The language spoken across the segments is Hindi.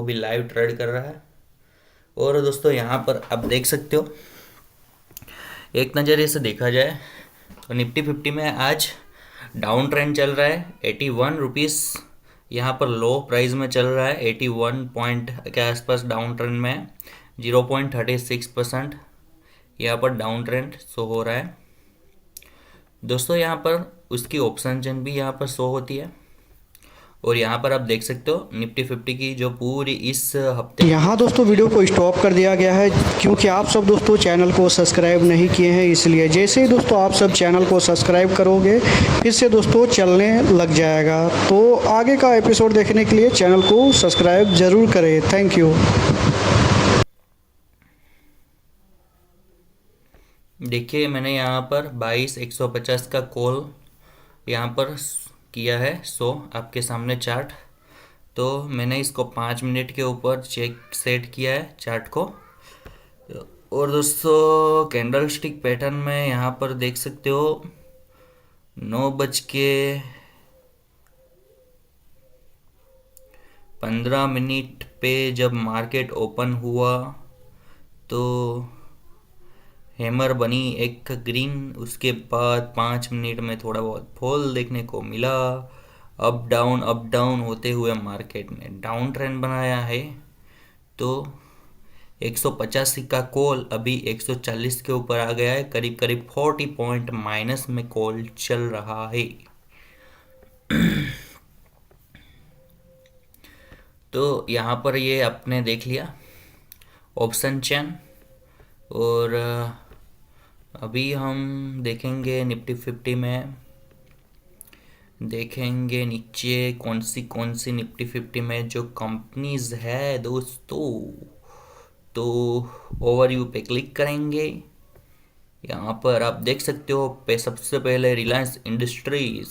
वो भी लाइव ट्रेड कर रहा है। और दोस्तों यहाँ पर आप देख सकते हो, एक नज़रिए से देखा जाए तो निफ्टी 50 में आज डाउन ट्रेंड चल रहा है। 81 रुपीज़ यहाँ पर लो प्राइस में चल रहा है। 81 पॉइंट के आसपास डाउन ट्रेंड में है। 0.36% यहाँ पर डाउन ट्रेंड शो हो रहा है। दोस्तों यहाँ पर उसकी ऑप्शन चेन भी यहाँ पर शो होती है। और यहाँ पर आप देख सकते हो निफ्टी 50 की जो पूरी इस हफ्ते यहाँ दोस्तों वीडियो को स्टॉप कर दिया गया है क्योंकि आप सब दोस्तों चैनल को सब्सक्राइब नहीं किए हैं, इसलिए जैसे ही दोस्तों आप सब चैनल को सब्सक्राइब करोगे फिर से दोस्तों चलने लग जाएगा। तो आगे का एपिसोड देखने के लिए चैनल को सब्सक्राइब ज़रूर करें। Thank you. देखिए, मैंने यहाँ पर 22,150 का कॉल यहाँ पर किया है। सो आपके सामने चार्ट, तो मैंने इसको 5 मिनट के ऊपर चेक सेट किया है चार्ट को। और दोस्तों कैंडल स्टिक पैटर्न में यहाँ पर देख सकते हो 9:15 पे जब मार्केट ओपन हुआ तो हैमर बनी एक ग्रीन। उसके बाद 5 मिनट में थोड़ा बहुत फॉल देखने को मिला। अप डाउन होते हुए मार्केट ने डाउन ट्रेंड बनाया है। तो 185 का कॉल अभी 140 के ऊपर आ गया है। करीब करीब 40 पॉइंट माइनस में कॉल चल रहा है। तो यहाँ पर ये आपने देख लिया ऑप्शन चेन। और अभी हम देखेंगे निफ्टी 50 में, देखेंगे नीचे कौन सी निफ्टी 50 में जो कंपनीज है दोस्तों। तो ओवरव्यू पे क्लिक करेंगे। यहाँ पर आप देख सकते हो पे सबसे पहले रिलायंस इंडस्ट्रीज,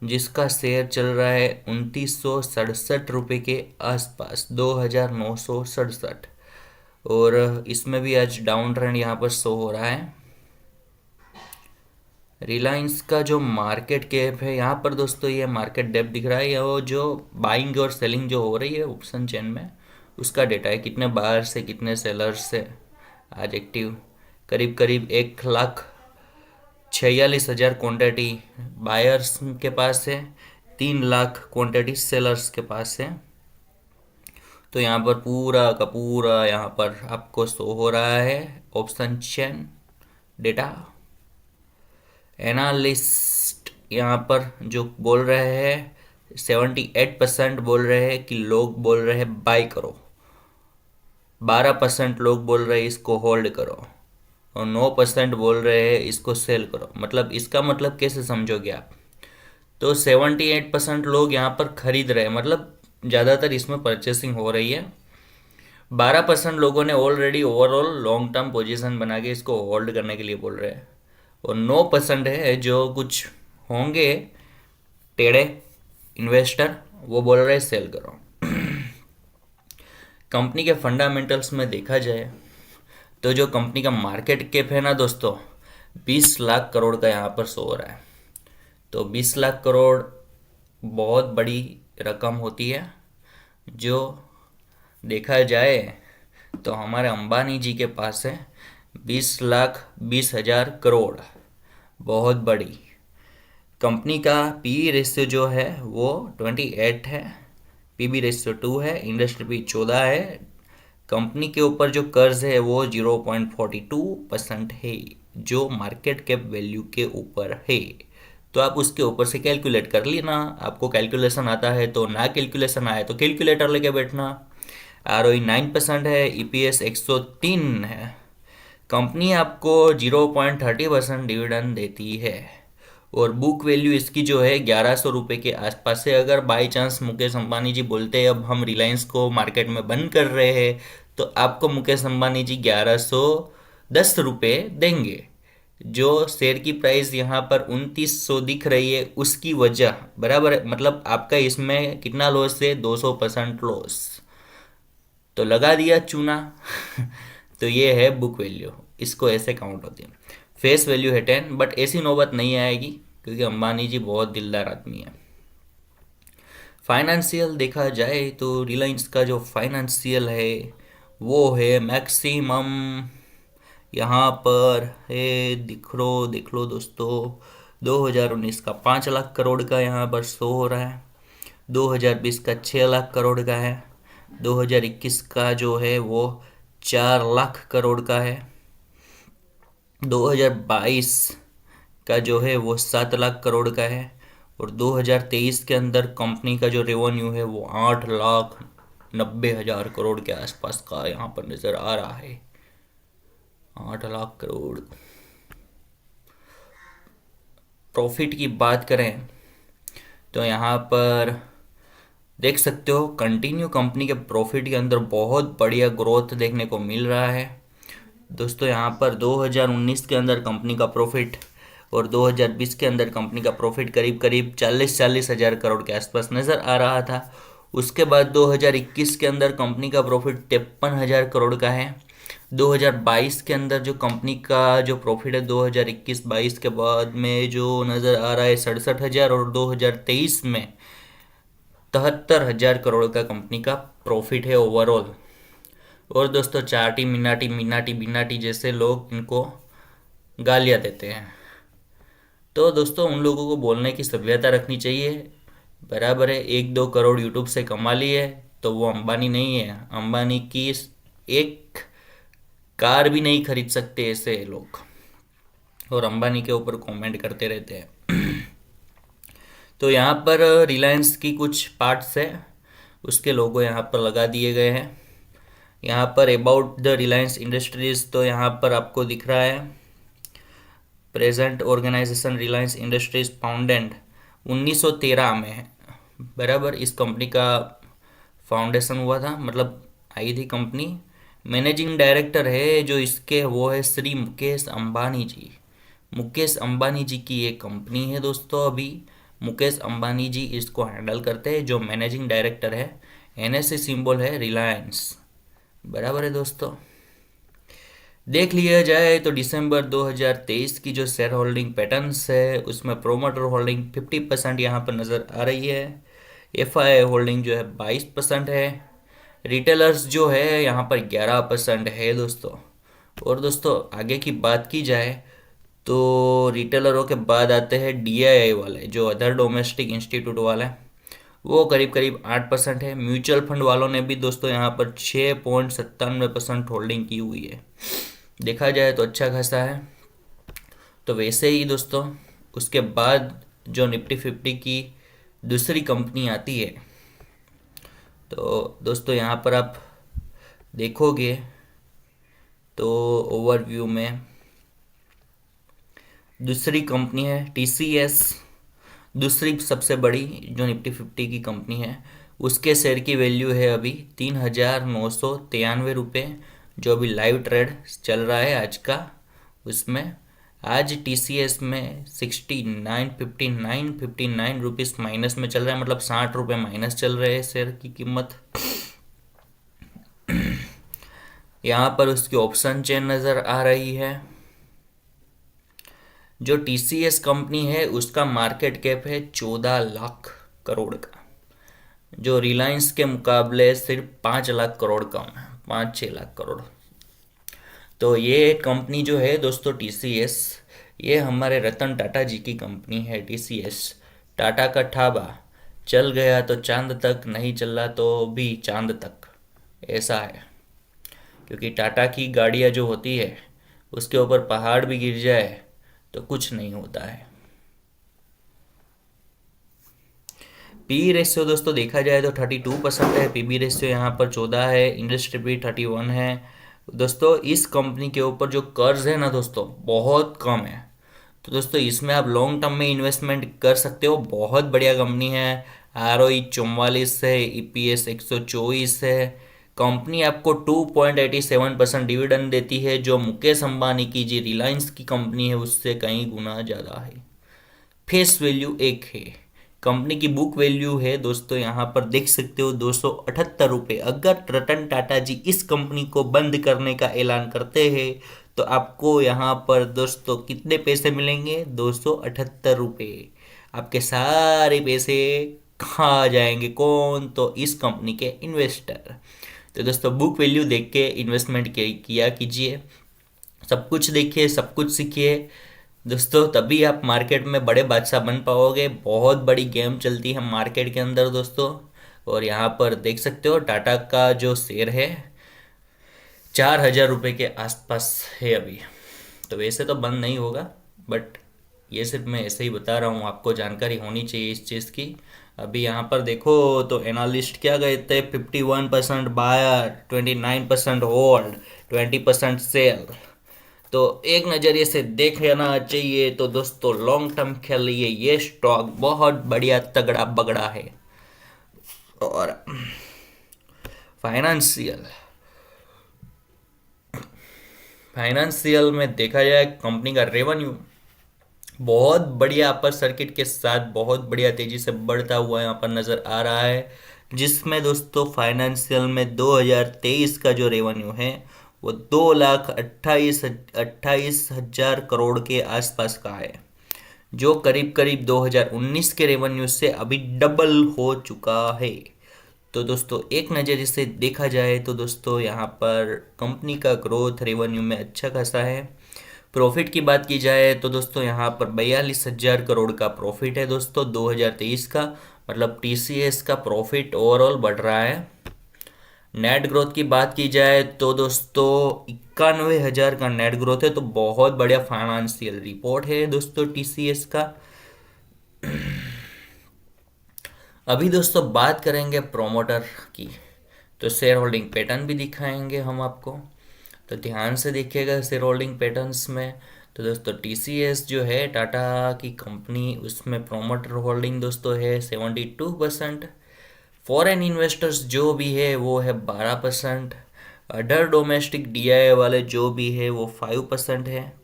जिसका शेयर चल रहा है 2967 रुपये के आसपास, 2967। और इसमें भी आज डाउन ट्रेंड यहाँ पर शो हो रहा है। रिलायंस का जो मार्केट कैप है यहाँ पर दोस्तों, ये मार्केट डेप्थ दिख रहा है, या वो जो बाइंग और सेलिंग जो हो रही है ऑप्शन चेन में, उसका डेटा है कितने बायर से कितने सेलर्स से आज एक्टिव। करीब करीब 1,46,000 क्वांटिटी बायर्स के पास है, 3 लाख क्वांटिटी सेलर्स के पास है। तो यहाँ पर पूरा का पूरा यहाँ पर आपको शो हो रहा है ऑप्शन चेन डेटा। एनालिस्ट यहाँ पर जो बोल रहे हैं 78% बोल रहे हैं कि लोग बोल रहे हैं बाय करो, 12% लोग बोल रहे हैं इसको होल्ड करो, और 9% बोल रहे हैं इसको सेल करो। मतलब इसका मतलब कैसे समझोगे आप? तो 78% लोग यहाँ पर खरीद रहे हैं, मतलब ज़्यादातर इसमें परचेसिंग हो रही है। 12% लोगों ने already overall long term position बना के इसको होल्ड करने के लिए बोल रहे हैं। और 9% है जो कुछ होंगे टेढ़े इन्वेस्टर, वो बोल रहे हैं सेल करो। कंपनी के फंडामेंटल्स में देखा जाए तो जो कंपनी का मार्केट कैप है ना दोस्तों, 20 लाख करोड़ का यहाँ पर शो हो रहा है। तो 20 लाख करोड़ बहुत बड़ी रकम होती है। जो देखा जाए तो हमारे अंबानी जी के पास है 20,20,000 करोड़, बहुत बड़ी। कंपनी का पी रेशियो जो है वो 28 है, पीबी रेशियो 2 है, इंडस्ट्री पी 14 है। कंपनी के ऊपर जो कर्ज है वो 0.42% है, जो मार्केट कैप वैल्यू के ऊपर है। तो आप उसके ऊपर से कैलकुलेट कर लेना। आपको कैलकुलेशन आता है तो, ना कैलकुलेशन आए तो कैलकुलेटर लेके बैठना। आरओई 9% है, ईपीएस 103 है। कंपनी आपको 0.30% डिविडेंड देती है। और बुक वैल्यू इसकी जो है 1,100 रुपये के आसपास है। अगर बाई चांस मुकेश अंबानी जी बोलते हैं अब हम रिलायंस को मार्केट में बंद कर रहे हैं, तो आपको मुकेश अंबानी जी 1,110 रुपये देंगे। जो शेयर की प्राइस यहाँ पर 2,900 दिख रही है, उसकी वजह बराबर है। मतलब आपका इसमें कितना लॉस है? 200% लॉस। तो लगा दिया चूना। तो ये है बुक वैल्यू, इसको ऐसे काउंट होती है। फेस वैल्यू है 10, बट ऐसी नौबत नहीं आएगी क्योंकि अंबानी जी बहुत दिलदार आदमी है। फाइनेंशियल देखा जाए तो रिलायंस का जो फाइनेंशियल है वो है मैक्सिमम, यहाँ पर है, देख लो दोस्तों, 2019 का 5 लाख करोड़ का यहाँ पर शो हो रहा है, 2020 का 6 लाख करोड़ का है, 2021 का जो है वो 4 लाख करोड़ का है, 2022 का जो है वो 7 लाख करोड़ का है, और 2023 के अंदर कंपनी का जो रेवेन्यू है वो 8,90,000 करोड़ के आसपास का यहाँ पर नज़र आ रहा है। 8 लाख करोड़। प्रॉफिट की बात करें तो यहाँ पर देख सकते हो कंटिन्यू कंपनी के प्रॉफिट के अंदर बहुत बढ़िया ग्रोथ देखने को मिल रहा है दोस्तों। यहाँ पर 2019 के अंदर कंपनी का प्रॉफिट और 2020 के अंदर कंपनी का प्रॉफिट करीब करीब 40 हज़ार करोड़ के आसपास नज़र आ रहा था। उसके बाद 2021 के अंदर कंपनी का प्रॉफिट 53,000 करोड़ का है। 2022 के अंदर जो कंपनी का जो प्रॉफिट है 2021-22 के बाद में जो नज़र आ रहा है 67,000, और 2023 में 73,000 करोड़ का कंपनी का प्रॉफिट है ओवरऑल। और दोस्तों चाटी मिनाटी मिनाटी बिनाटी जैसे लोग इनको गालियाँ देते हैं, तो दोस्तों उन लोगों को बोलने की सभ्यता रखनी चाहिए। बराबर है, 1-2 करोड़ यूट्यूब से कमा लिए तो वो अंबानी नहीं है। अंबानी की एक कार भी नहीं खरीद सकते ऐसे लोग, और अंबानी के ऊपर कमेंट करते रहते हैं। तो यहाँ पर रिलायंस की कुछ पार्ट्स है, उसके लोगो यहाँ पर लगा दिए गए हैं। यहाँ पर अबाउट द रिलायंस इंडस्ट्रीज तो यहाँ पर आपको दिख रहा है। Present organisation Reliance Industries founded 1913 में है। बराबर, इस कंपनी का फाउंडेशन हुआ था, मतलब आई थी कंपनी। मैनेजिंग डायरेक्टर है जो इसके वो है श्री मुकेश अंबानी जी। मुकेश अंबानी जी की ये कंपनी है दोस्तों। अभी मुकेश अंबानी जी इसको हैंडल करते हैं। जो मैनेजिंग डायरेक्टर है, NSE सिंबल है रिलायंस। बराबर है दोस्तों। देख लिया जाए तो दिसंबर 2023 की जो शेयर होल्डिंग पैटर्न्स है उसमें प्रोमोटर होल्डिंग 50% यहाँ पर नज़र आ रही है। FII होल्डिंग जो है 22% है। रिटेलर्स जो है यहाँ पर 11% है दोस्तों। और दोस्तों आगे की बात की जाए तो रिटेलरों के बाद आते हैं DII वाले, जो अदर डोमेस्टिक इंस्टीट्यूट वाले, वो करीब करीब 8% है। म्यूचुअल फंड वालों ने भी दोस्तों यहाँ पर 6.97% होल्डिंग की हुई है। देखा जाए तो अच्छा खासा है। तो वैसे ही दोस्तों उसके बाद जो निफ्टी 50 की दूसरी कंपनी आती है, तो दोस्तों यहाँ पर आप देखोगे तो ओवरव्यू में दूसरी कंपनी है TCS। दूसरी सबसे बड़ी जो निफ्टी 50 की कंपनी है, उसके शेयर की वैल्यू है अभी 3,993 रुपये, जो अभी लाइव ट्रेड चल रहा है आज का। उसमें आज TCS में 59 रुपीज़ माइनस में चल रहा है, मतलब 60 रुपये माइनस चल रहे हैं शेयर की कीमत। यहाँ पर उसकी ऑप्शन चेन नज़र आ रही है। जो TCS कंपनी है उसका मार्केट कैप है 14 लाख करोड़ का, जो रिलायंस के मुकाबले सिर्फ 5 लाख करोड़ कम है, 5-6 लाख करोड़। तो ये कंपनी जो है दोस्तों TCS, ये हमारे रतन टाटा जी की कंपनी है। TCS टाटा का ठाबा, चल गया तो चांद तक, नहीं चला तो भी चांद तक, ऐसा है। क्योंकि टाटा की गाड़ियाँ जो होती है उसके ऊपर पहाड़ भी गिर जाए तो कुछ नहीं होता है। पी रेशियो दोस्तों देखा जाए तो 32% है। PB रेशियो यहाँ पर 14 है। इंडस्ट्री भी 31 है। दोस्तों इस कंपनी के ऊपर जो कर्ज है ना दोस्तों बहुत कम है। तो दोस्तों इसमें आप लॉन्ग टर्म में इन्वेस्टमेंट कर सकते हो। बहुत बढ़िया कंपनी है। ROE 44 है, EPS 124 है। कंपनी आपको 2.87% डिविडेंड देती है, जो मुकेश अंबानी की जी रिलायंस की कंपनी है उससे कई गुना ज़्यादा है। फेस वैल्यू 1 है। कंपनी की बुक वैल्यू है दोस्तों यहाँ पर देख सकते हो 278 रुपये। अगर रतन टाटा जी इस कंपनी को बंद करने का ऐलान करते हैं तो आपको यहाँ पर दोस्तों कितने पैसे मिलेंगे? 278 रुपये। आपके सारे पैसे कहाँ आ जाएंगे? कौन? तो इस कंपनी के इन्वेस्टर। तो दोस्तों बुक वैल्यू देख के इन्वेस्टमेंट किया कीजिए, सब कुछ देखिए, सब कुछ सीखिए दोस्तों, तभी आप मार्केट में बड़े बादशाह बन पाओगे। बहुत बड़ी गेम चलती है मार्केट के अंदर दोस्तों। और यहाँ पर देख सकते हो टाटा का जो शेयर है 4,000 रुपये के आसपास है अभी। तो वैसे तो बंद नहीं होगा, बट ये सिर्फ मैं ऐसे ही बता रहा हूँ, आपको जानकारी होनी चाहिए इस चीज़ की। अभी यहाँ पर देखो तो एनालिस्ट क्या कहते हैं, 51% बायर, 29% होल्ड, 20% सेल। तो एक नज़रिए से देखना चाहिए तो दोस्तों लॉन्ग टर्म के लिए ये स्टॉक बहुत बढ़िया तगड़ा बगड़ा है। और फाइनेंशियल फाइनेंशियल में देखा जाए कंपनी का रेवेन्यू बहुत बढ़िया अपर सर्किट के साथ बहुत बढ़िया तेजी से बढ़ता हुआ यहाँ पर नजर आ रहा है, जिसमें दोस्तों फाइनेंशियल में 2023 का जो रेवेन्यू है वो 2,28,28,000 करोड़ के आसपास का है, जो करीब करीब 2019 के रेवेन्यू से अभी डबल हो चुका है। तो दोस्तों एक नज़र से देखा जाए तो दोस्तों यहाँ पर कंपनी का ग्रोथ रेवेन्यू में अच्छा खासा है। प्रॉफिट की बात की जाए तो दोस्तों यहाँ पर 42,000 करोड़ का प्रॉफिट है दोस्तों 2023 का, मतलब टीसीएस का प्रॉफिट ओवरऑल बढ़ रहा है। नेट ग्रोथ की बात की जाए तो दोस्तों 91,000 का नेट ग्रोथ है, तो बहुत बढ़िया फाइनेंशियल रिपोर्ट है दोस्तों टीसीएस का। अभी दोस्तों बात करेंगे प्रोमोटर की, तो शेयर होल्डिंग पैटर्न भी दिखाएंगे हम आपको, तो ध्यान से देखिएगा शेयर होल्डिंग पैटर्न्स में। तो दोस्तों टीसीएस जो है टाटा की कंपनी, उसमें प्रोमोटर होल्डिंग दोस्तों है 72%। फॉरेन इन्वेस्टर्स जो भी है वो है 12%। अदर डोमेस्टिक डीआई वाले जो भी है वो 5% है।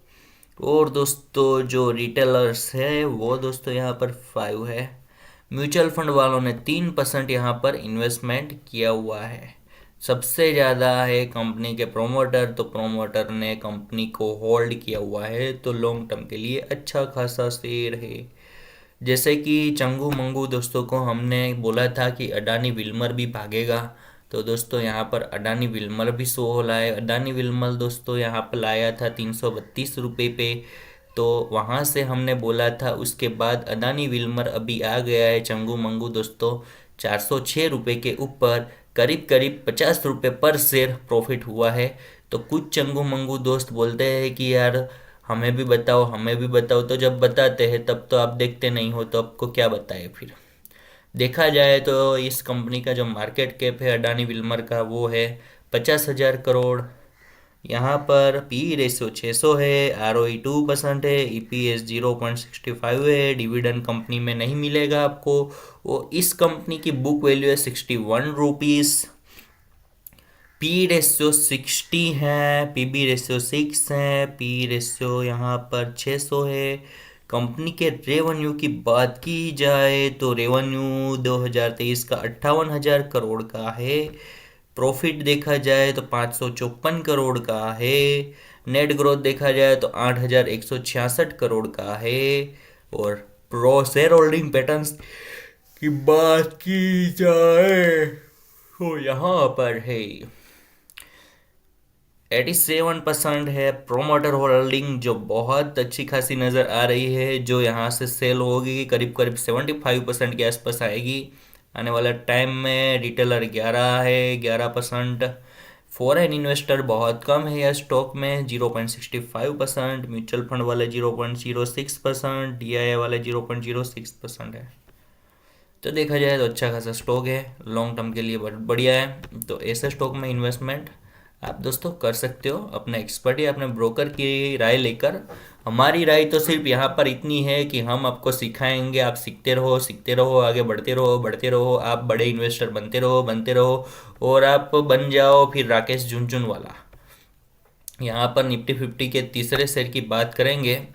और दोस्तों जो रिटेलर्स है वो दोस्तों यहाँ पर 5 है। म्यूचुअल फंड वालों ने 3% यहाँ पर इन्वेस्टमेंट किया हुआ है। सबसे ज़्यादा है कंपनी के प्रोमोटर, तो प्रोमोटर ने कंपनी को होल्ड किया हुआ है, तो लॉन्ग टर्म के लिए अच्छा खासा शेयर है। जैसे कि चंगू मंगू दोस्तों को हमने बोला था कि अडानी विल्मर भी भागेगा, तो दोस्तों यहाँ पर अडानी विल्मर भी शो हो रहा है। अडानी विल्मर दोस्तों यहाँ पर लाया था 332 रुपये पे, तो वहाँ से हमने बोला था। उसके बाद अडानी विल्मर अभी आ गया है चंगू मंगू दोस्तों 406 रुपये के ऊपर, करीब करीब 50 रुपये पर शेयर प्रॉफिट हुआ है। तो कुछ चंगू मंगू दोस्त बोलते हैं कि यार हमें भी बताओ, हमें भी बताओ, तो जब बताते हैं तब तो आप देखते नहीं हो, तो आपको क्या बताए फिर। देखा जाए तो इस कंपनी का जो मार्केट कैप है अडानी विल्मर का वो है 50,000 करोड़। यहाँ पर पी रेशियो 600 है, आरओई 2% है, ईपीएस 0.65 है। डिविडेंड कंपनी में नहीं मिलेगा आपको। वो इस कंपनी की बुक वैल्यू है 61 रुपीज़। पी रेशियो 60 है, पीबी रेशियो 6 है, पी रेशियो यहाँ पर 600 है। कंपनी के रेवेन्यू की बात की जाए तो रेवेन्यू 2023 का 58,000 करोड़ का है। प्रॉफिट देखा जाए तो 554 करोड़ का है। नेट ग्रोथ देखा जाए तो 8,166 करोड़ का है। और प्रो शेयर होल्डिंग पैटर्न्स की बात की जाए तो यहाँ पर है 87% है प्रोमोटर होल्डिंग, जो बहुत अच्छी खासी नज़र आ रही है, जो यहाँ से सेल होगी करीब करीब 75% के आसपास आएगी आने वाला टाइम में। रिटेलर 11 है, 11%। फॉरेन इन्वेस्टर बहुत कम है यह स्टॉक में, 0.65%। म्यूचुअल फंड वाले 0.06%, डीआई वाले 0.06% है। तो देखा जाए तो अच्छा खासा स्टॉक है, लॉन्ग टर्म के लिए बहुत बढ़िया है। तो ऐसे स्टॉक में इन्वेस्टमेंट आप दोस्तों कर सकते हो अपने एक्सपर्ट या अपने ब्रोकर की राय लेकर। हमारी राय तो सिर्फ यहाँ पर इतनी है कि हम आपको सिखाएंगे, आप सीखते रहो, आगे बढ़ते रहो, आप बड़े इन्वेस्टर बनते रहो और आप बन जाओ फिर राकेश झुनझुनवाला। यहाँ पर निफ्टी 50 के तीसरे शेयर की बात करेंगे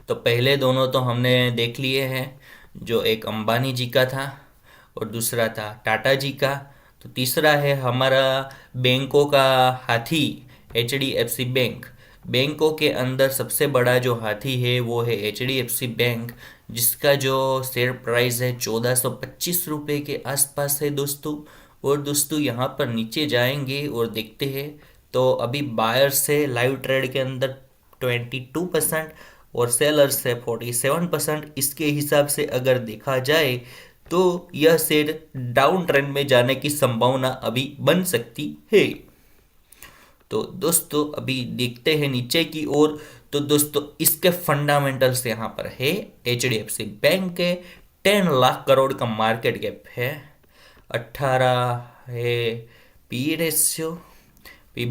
तो पहले दोनों तो हमने देख लिए हैं, जो एक अंबानी जी का था और दूसरा था टाटा जी का। तो तीसरा है हमारा बैंकों का हाथी HDFC बैंक, बैंकों के अंदर सबसे बड़ा जो हाथी है वो है HDFC बैंक, जिसका जो शेयर प्राइस है 1425 रुपये के आसपास है दोस्तों। और दोस्तों यहाँ पर नीचे जाएंगे और देखते हैं तो अभी बायर से लाइव ट्रेड के अंदर 22% और सेलर से 47%। इसके हिसाब से अगर देखा जाए तो यह शेयर डाउन ट्रेंड में जाने की संभावना अभी बन सकती है। तो दोस्तों अभी देखते हैं नीचे की ओर। तो दोस्तों इसके फंडामेंटल्स यहाँ पर है। HDFC बैंक के 10 लाख करोड़ का मार्केट कैप है, 18 है पीबी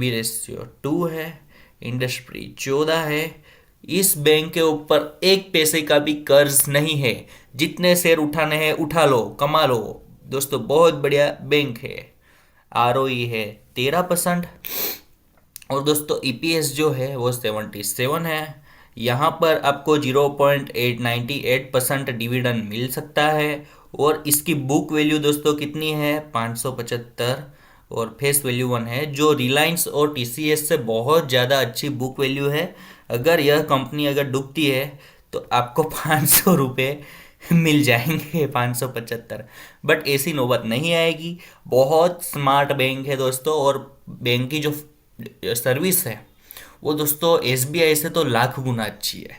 रेशियो 2 है, इंडस्ट्री 14 है। इस बैंक के ऊपर एक पैसे का भी कर्ज नहीं है, जितने शेयर उठाने हैं उठा लो, कमा लो दोस्तों। बहुत बढ़िया बैंक है। ROE है 13%। और दोस्तों EPS जो है वो 77 है। यहाँ पर आपको 0.898% डिविडेंड मिल सकता है। और इसकी बुक वैल्यू दोस्तों कितनी है, 575, और फेस वैल्यू 1 है, जो रिलायंस और TCS से बहुत ज़्यादा अच्छी बुक वैल्यू है। अगर यह कंपनी अगर डूबती है तो आपको 500 रुपये मिल जाएंगे, 575। बट ऐसी नौबत नहीं आएगी। बहुत स्मार्ट बैंक है दोस्तों। और बैंक की जो सर्विस है वो दोस्तों SBI से तो लाख गुना अच्छी है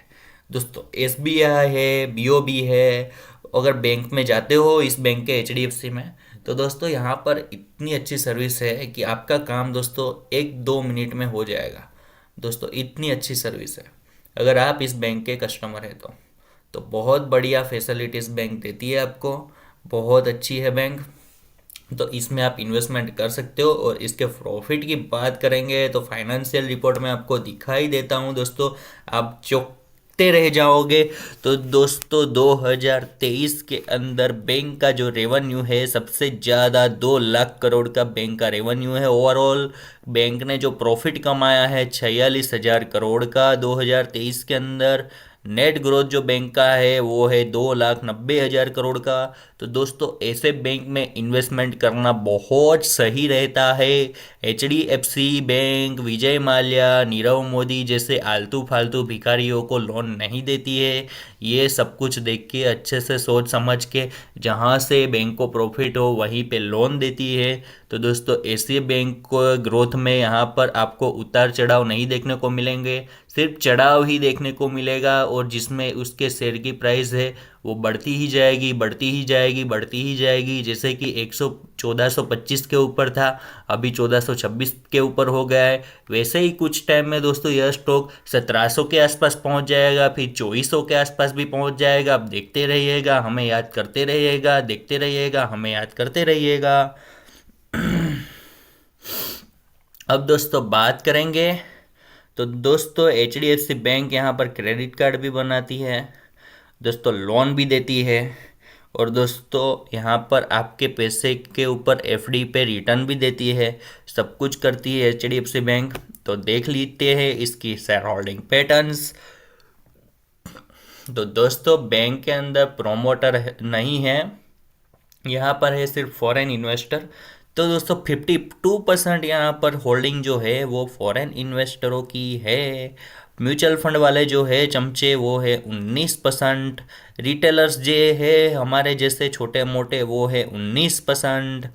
दोस्तों। SBI है, BOB है। अगर बैंक में जाते हो इस बैंक के HDFC में, तो दोस्तों यहाँ पर इतनी अच्छी सर्विस है कि आपका काम दोस्तों 1-2 मिनट में हो जाएगा दोस्तों। इतनी अच्छी सर्विस है। अगर आप इस बैंक के कस्टमर हैं तो बहुत बढ़िया फैसिलिटीज़ बैंक देती है आपको। बहुत अच्छी है बैंक। तो इसमें आप इन्वेस्टमेंट कर सकते हो। और इसके प्रॉफिट की बात करेंगे तो फाइनेंशियल रिपोर्ट में आपको दिखाई देता हूँ दोस्तों, आप चौंकते रह जाओगे। तो दोस्तों 2023 के अंदर बैंक का जो रेवेन्यू है सबसे ज़्यादा 2 लाख करोड़ का बैंक का रेवेन्यू है। ओवरऑल बैंक ने जो प्रॉफिट कमाया है 46,000 करोड़ का 2023 के अंदर। नेट ग्रोथ जो बैंक का है वो है 2,90,000 करोड़ का। तो दोस्तों ऐसे बैंक में इन्वेस्टमेंट करना बहुत सही रहता है। HDFC बैंक विजय माल्या, नीरव मोदी जैसे आलतू फालतू भिखारियों को लोन नहीं देती है। ये सब कुछ देख के अच्छे से सोच समझ के जहाँ से बैंक को प्रॉफिट हो वहीं पे लोन देती है। तो दोस्तों ऐसे बैंक को ग्रोथ में यहाँ पर आपको उतार चढ़ाव नहीं देखने को मिलेंगे, सिर्फ चढ़ाव ही देखने को मिलेगा। और जिसमें उसके शेयर की प्राइस है वो बढ़ती ही जाएगी, बढ़ती ही जाएगी, बढ़ती ही जाएगी। जैसे कि 1425 के ऊपर था, अभी 1426 के ऊपर हो गया है। वैसे ही कुछ टाइम में दोस्तों यह स्टॉक 1700 के आसपास पहुंच जाएगा, फिर 2400 के आसपास भी पहुंच जाएगा। आप देखते रहिएगा, हमें याद करते रहिएगा, देखते रहिएगा, हमें याद करते रहिएगा। अब दोस्तों बात करेंगे तो दोस्तों HDFC बैंक यहाँ पर क्रेडिट कार्ड भी बनाती है दोस्तों, लोन भी देती है। और दोस्तों यहाँ पर आपके पैसे के ऊपर FD पे रिटर्न भी देती है। सब कुछ करती है HDFC बैंक। तो देख लेते हैं इसकी शेयर होल्डिंग पैटर्न्स। तो दोस्तों बैंक के अंदर प्रोमोटर नहीं है, यहाँ पर है सिर्फ फॉरेन इन्वेस्टर। तो दोस्तों 52% यहाँ पर होल्डिंग जो है वो फॉरेन इन्वेस्टरों की है। म्यूचुअल फंड वाले जो है चमचे वो है 19%। रिटेलर्स जो है हमारे जैसे छोटे मोटे वो है 19%।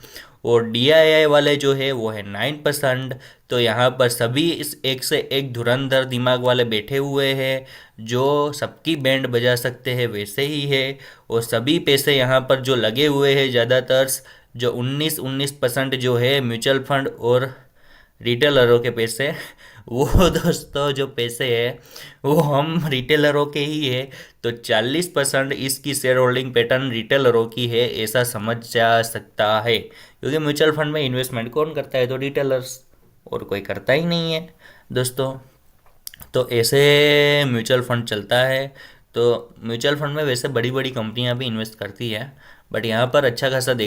और DII वाले जो है वो है 9%। तो यहाँ पर सभी इस एक से एक धुरंधर दिमाग वाले बैठे हुए हैं जो सबकी बैंड बजा सकते हैं वैसे ही है। और सभी पैसे यहाँ पर जो लगे हुए हैं ज़्यादातर जो 19% जो है म्यूचुअल फंड और रिटेलरों के पैसे, वो दोस्तों जो पैसे है वो हम रिटेलरों के ही है। तो 40% इसकी शेयर होल्डिंग पैटर्न रिटेलरों की है, ऐसा समझ जा सकता है। क्योंकि म्यूचुअल फंड में इन्वेस्टमेंट कौन करता है, तो रिटेलर्स, और कोई करता ही नहीं है दोस्तों। तो ऐसे म्यूचुअल फंड चलता है। तो म्यूचुअल फंड में वैसे बड़ी बड़ी कंपनियां भी इन्वेस्ट करती है, बट यहाँ पर अच्छा खासा